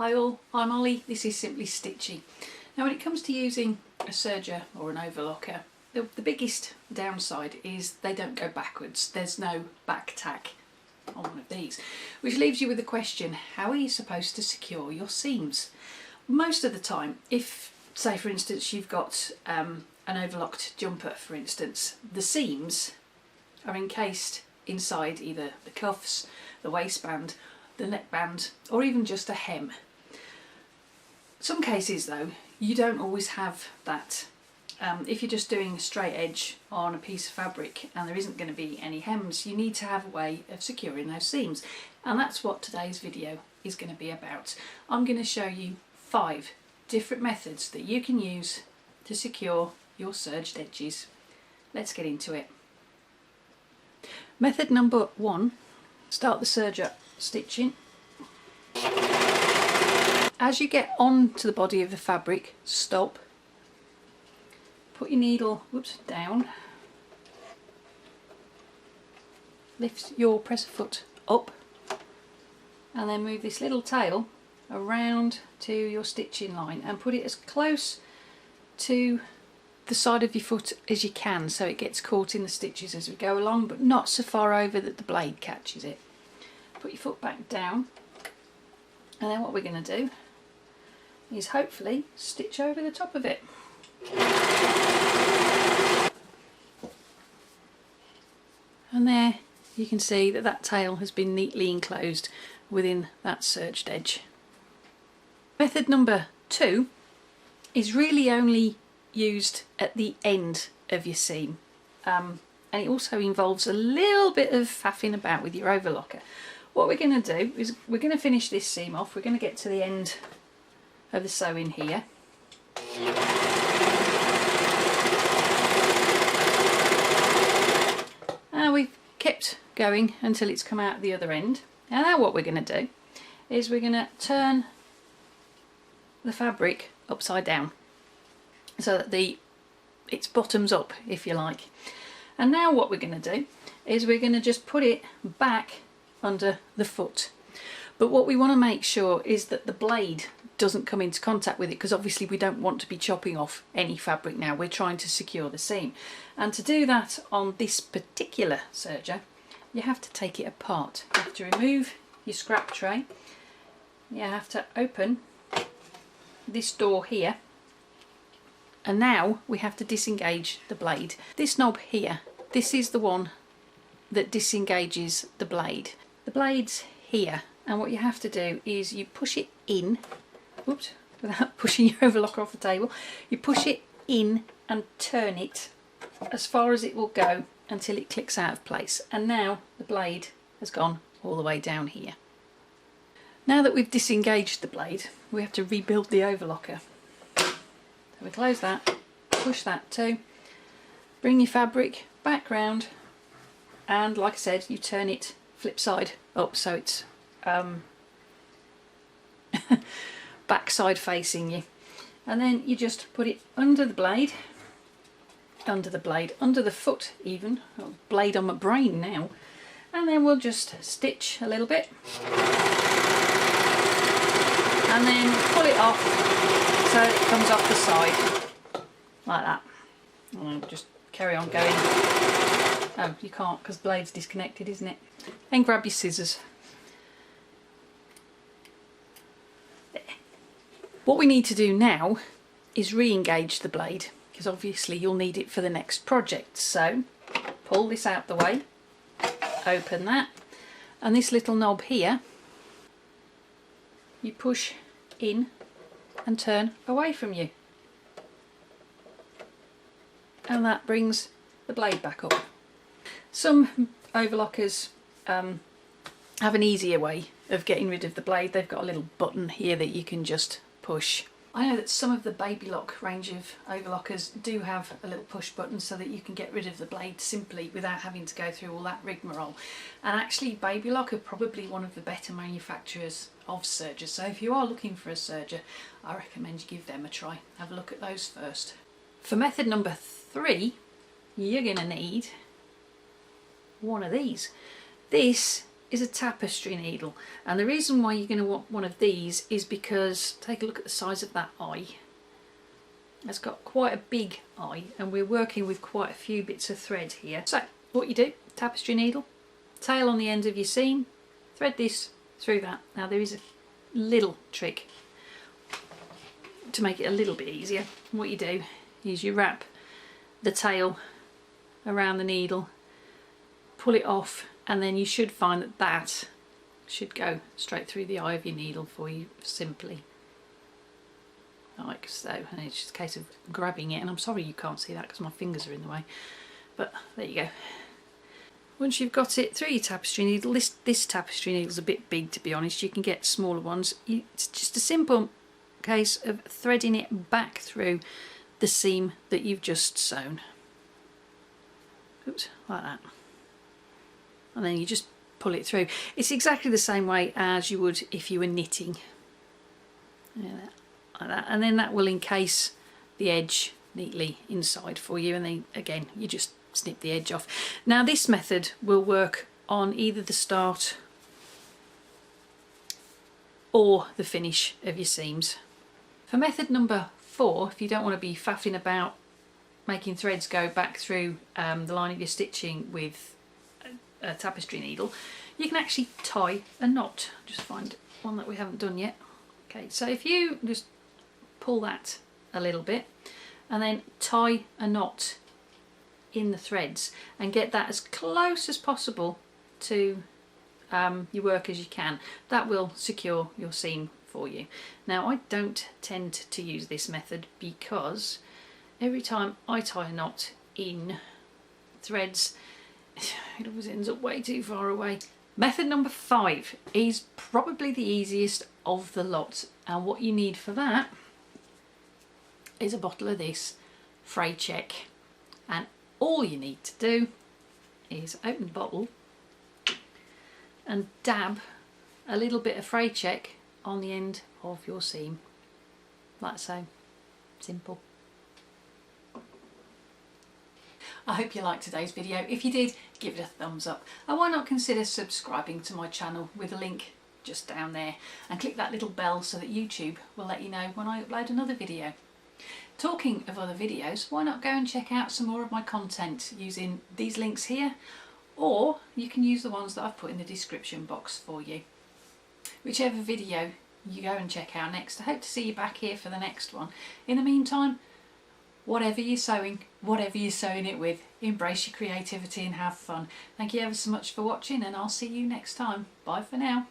Hi all, I'm Ollie, this is Simply Stitchy. Now when it comes to using a serger or an overlocker, the biggest downside is they don't go backwards. There's no back tack on one of these, which leaves you with the question, how are you supposed to secure your seams? Most of the time, if say for instance you've got an overlocked jumper for instance, the seams are encased inside either the cuffs, the waistband, the neckband, or even just a hem. Some cases though, you don't always have that. If you're just doing a straight edge on a piece of fabric and there isn't going to be any hems, you need to have a way of securing those seams. And that's what today's video is going to be about. I'm going to show you 5 different methods that you can use to secure your serged edges. Let's get into it. Method number 1, start the serger stitching. As you get onto the body of the fabric, stop, put your needle down, lift your presser foot up, and then move this little tail around to your stitching line and put it as close to the side of your foot as you can so it gets caught in the stitches as we go along, but not so far over that the blade catches it. Put your foot back down, and then what we're going to do is hopefully stitch over the top of it. And there you can see that that tail has been neatly enclosed within that serged edge. Method number 2 is really only used at the end of your seam, and it also involves a little bit of faffing about with your overlocker. What we're going to do is we're going to finish this seam off. We're going to get to the end of the sewing here. And we've kept going until it's come out the other end. And now what we're going to do is we're going to turn the fabric upside down so that it's bottoms up, if you like. And now what we're going to do is we're going to just put it back under the foot. But what we want to make sure is that the blade doesn't come into contact with it, because obviously we don't want to be chopping off any fabric now. We're trying to secure the seam, and to do that on this particular serger you have to take it apart. You have to remove your scrap tray, you have to open this door here, and now we have to disengage the blade. This knob here, this is the one that disengages the blade. The blade's here, and what you have to do is you push it in, without pushing your overlocker off the table, you push it in and turn it as far as it will go until it clicks out of place. And now the blade has gone all the way down here. Now that we've disengaged the blade, we have to rebuild the overlocker. So we close that, push that too, bring your fabric back round, and like I said, you turn it flip side up so it's backside facing you, and then you just put it under the blade, under the foot even. Oh, blade on my brain now. And then we'll just stitch a little bit and then pull it off so it comes off the side like that, and I'll just carry on going. Oh, you can't because the blade's disconnected, isn't it? Then grab your scissors. There. What we need to do now is re-engage the blade, because obviously you'll need it for the next project. So pull this out the way, open that, and this little knob here you push in and turn away from you, and that brings the blade back up. Some overlockers have an easier way of getting rid of the blade. They've got a little button here that you can just push. I know that some of the Baby Lock range of overlockers do have a little push button so that you can get rid of the blade simply without having to go through all that rigmarole. And actually Baby Lock are probably one of the better manufacturers of sergers, so if you are looking for a serger, I recommend you give them a try. Have a look at those first. For method number 3, you're going to need one of these. This is a tapestry needle, and the reason why you're going to want one of these is because take a look at the size of that eye. It's got quite a big eye, and we're working with quite a few bits of thread here. So what you do, tapestry needle, tail on the end of your seam, thread this through that. Now there is a little trick to make it a little bit easier. What you do is you wrap the tail around the needle, pull it off, and then you should find that that should go straight through the eye of your needle for you, simply like so. And it's just a case of grabbing it, and I'm sorry you can't see that because my fingers are in the way, but there you go. Once you've got it through your tapestry needle, this tapestry needle's a bit big, to be honest. You can get smaller ones. It's just a simple case of threading it back through the seam that you've just sewn. Oops, like that. And then you just pull it through. It's exactly the same way as you would if you were knitting. Yeah, like that. And then that will encase the edge neatly inside for you, and then again you just snip the edge off. Now this method will work on either the start or the finish of your seams. For method number 4, if you don't want to be faffing about making threads go back through the line of your stitching with a tapestry needle, you can actually tie a knot. Just find one that we haven't done yet. Okay, so if you just pull that a little bit and then tie a knot in the threads and get that as close as possible to your work as you can, that will secure your seam for you. Now I don't tend to use this method because every time I tie a knot in threads it always ends up way too far away. Method number 5 is probably the easiest of the lot, and what you need for that is a bottle of this Fray check, and all you need to do is open the bottle and dab a little bit of Fray check on the end of your seam, like so. Simple. I hope you liked today's video. If you did, give it a thumbs up, and why not consider subscribing to my channel with a link just down there, and click that little bell so that YouTube will let you know when I upload another video. Talking of other videos, why not go and check out some more of my content using these links here, or you can use the ones that I've put in the description box for you. Whichever video you go and check out next, I hope to see you back here for the next one. In the meantime, whatever you're sewing, whatever you're sewing it with, embrace your creativity and have fun. Thank you ever so much for watching, and I'll see you next time. Bye for now.